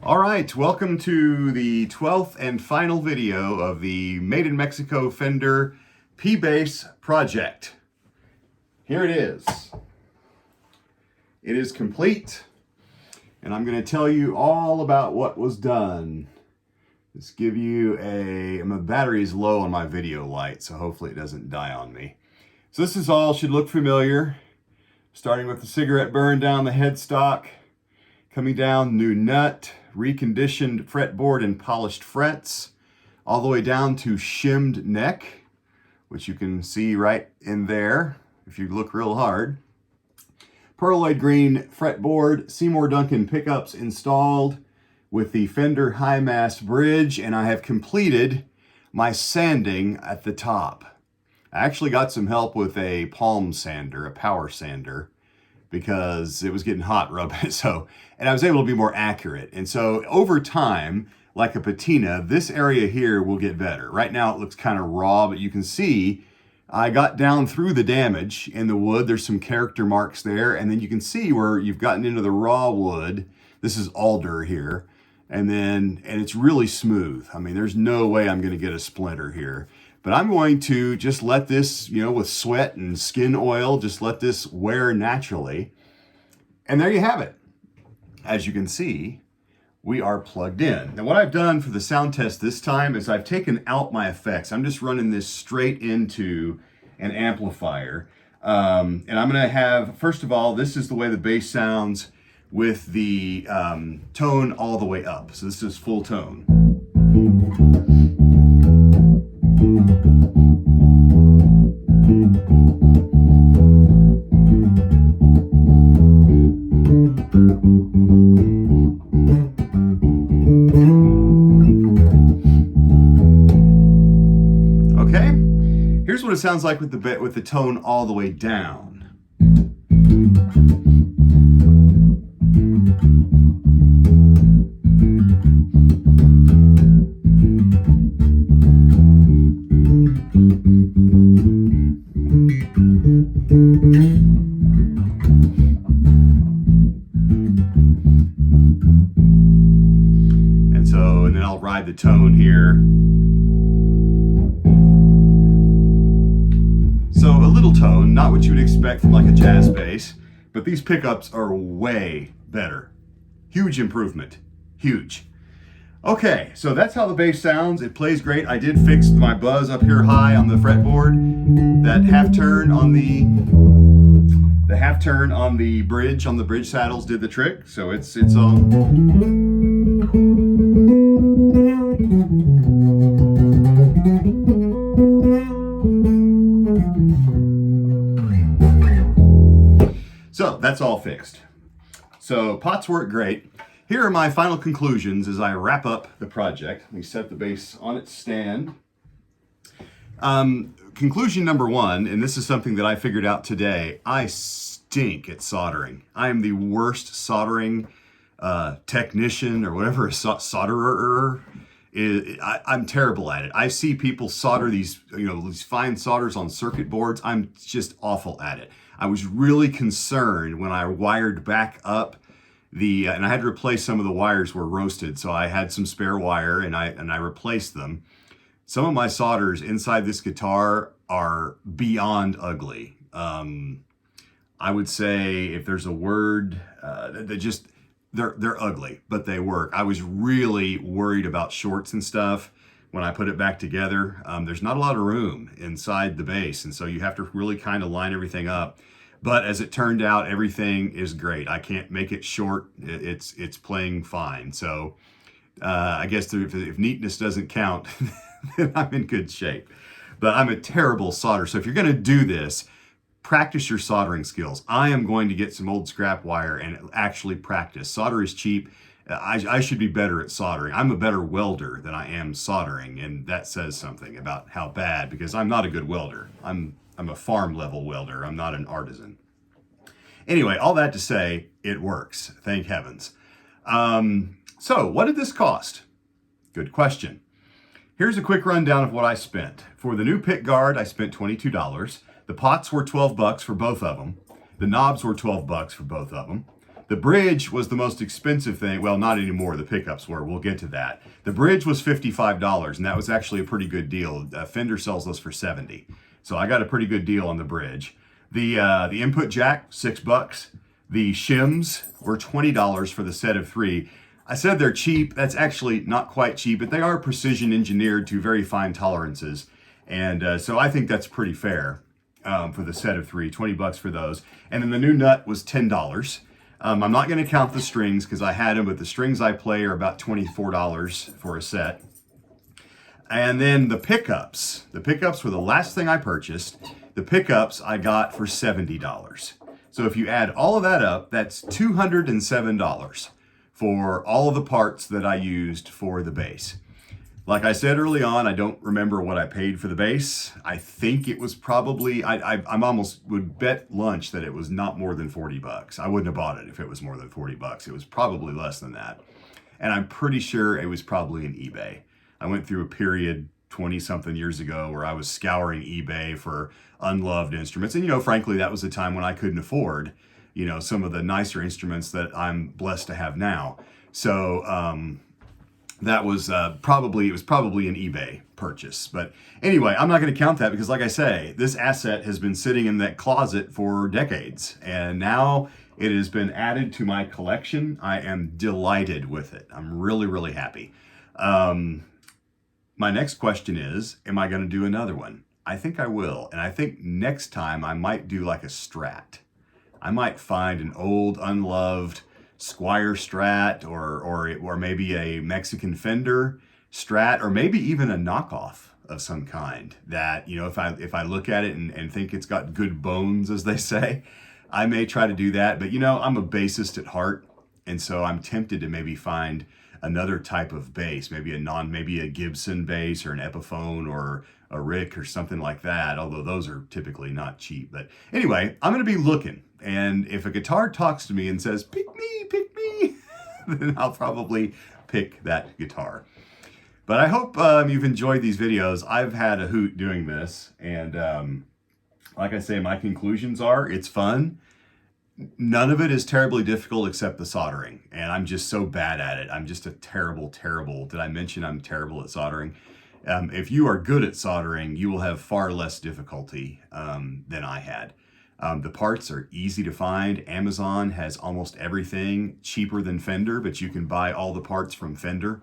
All right, welcome to the 12th and final video of the Made in Mexico Fender P-Bass project. Here it is. It is complete, and I'm going to tell you all about what was done. Let's give you my battery is low on my video light, so hopefully it doesn't die on me. So this is all, should look familiar. Starting with the cigarette burn down the headstock, coming down, new nut, reconditioned fretboard and polished frets, all the way down to shimmed neck, which you can see right in there if you look real hard. Pearloid green fretboard, Seymour Duncan pickups installed with the Fender high mast bridge, and I have completed my sanding at the top. I actually got some help with a palm sander, a power sander, because it was getting hot rubbing it, and I was able to be more accurate. And so over time, like a patina, this area here will get better. Right now it looks kind of raw, but you can see I got down through the damage in the wood. There's some character marks there, and then you can see where you've gotten into the raw wood. This is alder here, and it's really smooth. I mean, there's no way I'm gonna get a splinter here. But I'm going to just let this, with sweat and skin oil, just let this wear naturally. And there you have it. As you can see, we are plugged in. Now what I've done for the sound test this time is I've taken out my effects. I'm just running this straight into an amplifier. And I'm gonna have, first of all, this is the way the bass sounds with the tone all the way up. So this is full tone. Okay, here's what it sounds like with the tone all the way down. And then I'll ride the tone here. So a little tone, not what you would expect from like a jazz bass, but these pickups are way better. Huge improvement, huge. Okay, so that's how the bass sounds. It plays great. I did fix my buzz up here high on the fretboard. That half turn on the bridge, on the bridge saddles did the trick. So it's all. So that's all fixed. So pots work great. Here are my final conclusions as I wrap up the project. Let me set the bass on its stand. Conclusion number one, and this is something that I figured out today, I stink at soldering. I am the worst soldering technician or whatever, a solderer is. I'm terrible at it. I see people solder these, these fine solders on circuit boards. I'm just awful at it. I was really concerned when I wired back up and I had to replace some of the wires were roasted, so I had some spare wire and I replaced them. Some of my solders inside this guitar are beyond ugly. I would say if there's a word, they're ugly, but they work. I was really worried about shorts and stuff when I put it back together. There's not a lot of room inside the bass, and so you have to really kind of line everything up. But as it turned out, everything is great. I can't make it short. It's playing fine. So I guess if neatness doesn't count, then I'm in good shape. But I'm a terrible solderer. So if you're gonna do this, practice your soldering skills. I am going to get some old scrap wire and actually practice. Solder is cheap. I should be better at soldering. I'm a better welder than I am soldering, and that says something about how bad, because I'm not a good welder. I'm a farm level welder. I'm not an artisan. Anyway, all that to say, it works. Thank heavens. So what did this cost? Good question. Here's a quick rundown of what I spent. For the new pick guard, I spent $22. The pots were $12 for both of them. The knobs were $12 for both of them. The bridge was the most expensive thing. Well, not anymore. The pickups were. We'll get to that. The bridge was $55, and that was actually a pretty good deal. Fender sells those for $70. So I got a pretty good deal on the bridge. The input jack, $6. The shims were $20 for the set of 3. I said they're cheap. That's actually not quite cheap, but they are precision engineered to very fine tolerances. And so I think that's pretty fair for the set of 3, 20 bucks for those. And then the new nut was $10. I'm not going to count the strings because I had them, but the strings I play are about $24 for a set. And then the pickups. The pickups were the last thing I purchased. The pickups I got for $70. So if you add all of that up, that's $207 for all of the parts that I used for the bass. Like I said early on, I don't remember what I paid for the bass. I think it was probably, I'm almost would bet lunch that it was not more than 40 bucks. I wouldn't have bought it if it was more than 40 bucks. It was probably less than that. And I'm pretty sure it was probably an eBay. I went through a period 20 something years ago where I was scouring eBay for unloved instruments. And, you know, frankly, that was a time when I couldn't afford, you know, some of the nicer instruments that I'm blessed to have now. So, that was probably an eBay purchase. But anyway, I'm not going to count that because, like I say, this asset has been sitting in that closet for decades. And now it has been added to my collection. I am delighted with it. I'm really, really happy. My next question is, am I going to do another one? I think I will. And I think next time I might do like a Strat. I might find an old, unloved Squier Strat or maybe a Mexican Fender Strat, or maybe even a knockoff of some kind that, you know, if I look at it and think it's got good bones, as they say, I may try to do that. But, you know, I'm a bassist at heart, and so I'm tempted to maybe find another type of bass, maybe a Gibson bass or an Epiphone or a Rick or something like that, although those are typically not cheap. But anyway, I'm going to be looking, and if a guitar talks to me and says, pick me, then I'll probably pick that guitar. But I hope you've enjoyed these videos. I've had a hoot doing this, and like I say, my conclusions are it's fun. None of it is terribly difficult except the soldering, and I'm just so bad at it. I'm just a terrible, did I mention I'm terrible at soldering? If you are good at soldering, you will have far less difficulty than I had. The parts are easy to find. Amazon has almost everything, cheaper than Fender, but you can buy all the parts from Fender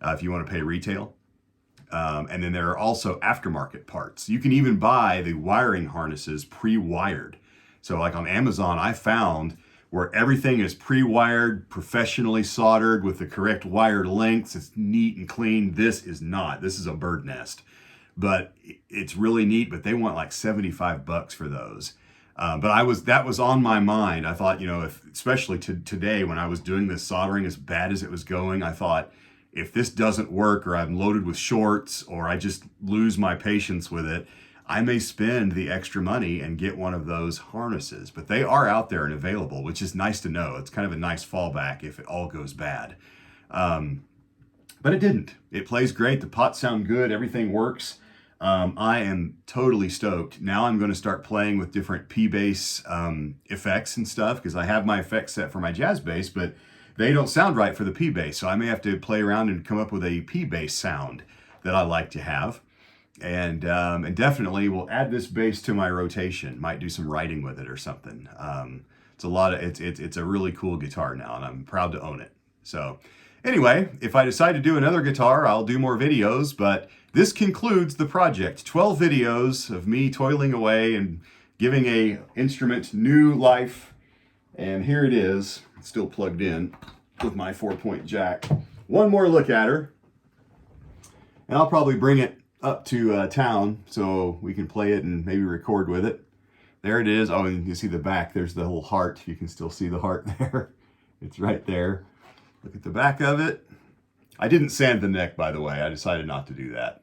if you want to pay retail. And then there are also aftermarket parts. You can even buy the wiring harnesses pre-wired. So like on Amazon, I found where everything is pre-wired, professionally soldered with the correct wired lengths. It's neat and clean. This is not. This is a bird nest. But it's really neat, but they want like 75 bucks for those. But that was on my mind. I thought, you know, especially today when I was doing this soldering as bad as it was going, I thought, if this doesn't work, or I'm loaded with shorts, or I just lose my patience with it, I may spend the extra money and get one of those harnesses. But they are out there and available, which is nice to know. It's kind of a nice fallback if it all goes bad. But it didn't. It plays great. The pots sound good. Everything works. I am totally stoked. Now I'm going to start playing with different P-bass effects and stuff, because I have my effects set for my jazz bass, but they don't sound right for the P-bass. So I may have to play around and come up with a P-bass sound that I like to have. And definitely will add this bass to my rotation. Might do some writing with it or something. It's a really cool guitar now, and I'm proud to own it. So anyway, if I decide to do another guitar, I'll do more videos, but this concludes the project. 12 videos of me toiling away and giving a instrument new life. And here it is, still plugged in with my 4-point jack. One more look at her, and I'll probably bring it up to town so we can play it and maybe record with it. There it is. Oh, and you see the back. There's the little heart. You can still see the heart there. It's right there. Look at the back of it. I didn't sand the neck, by the way. I decided not to do that.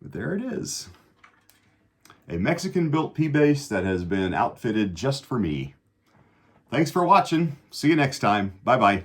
But there it is. A Mexican-built P-bass that has been outfitted just for me. Thanks for watching. See you next time. Bye-bye.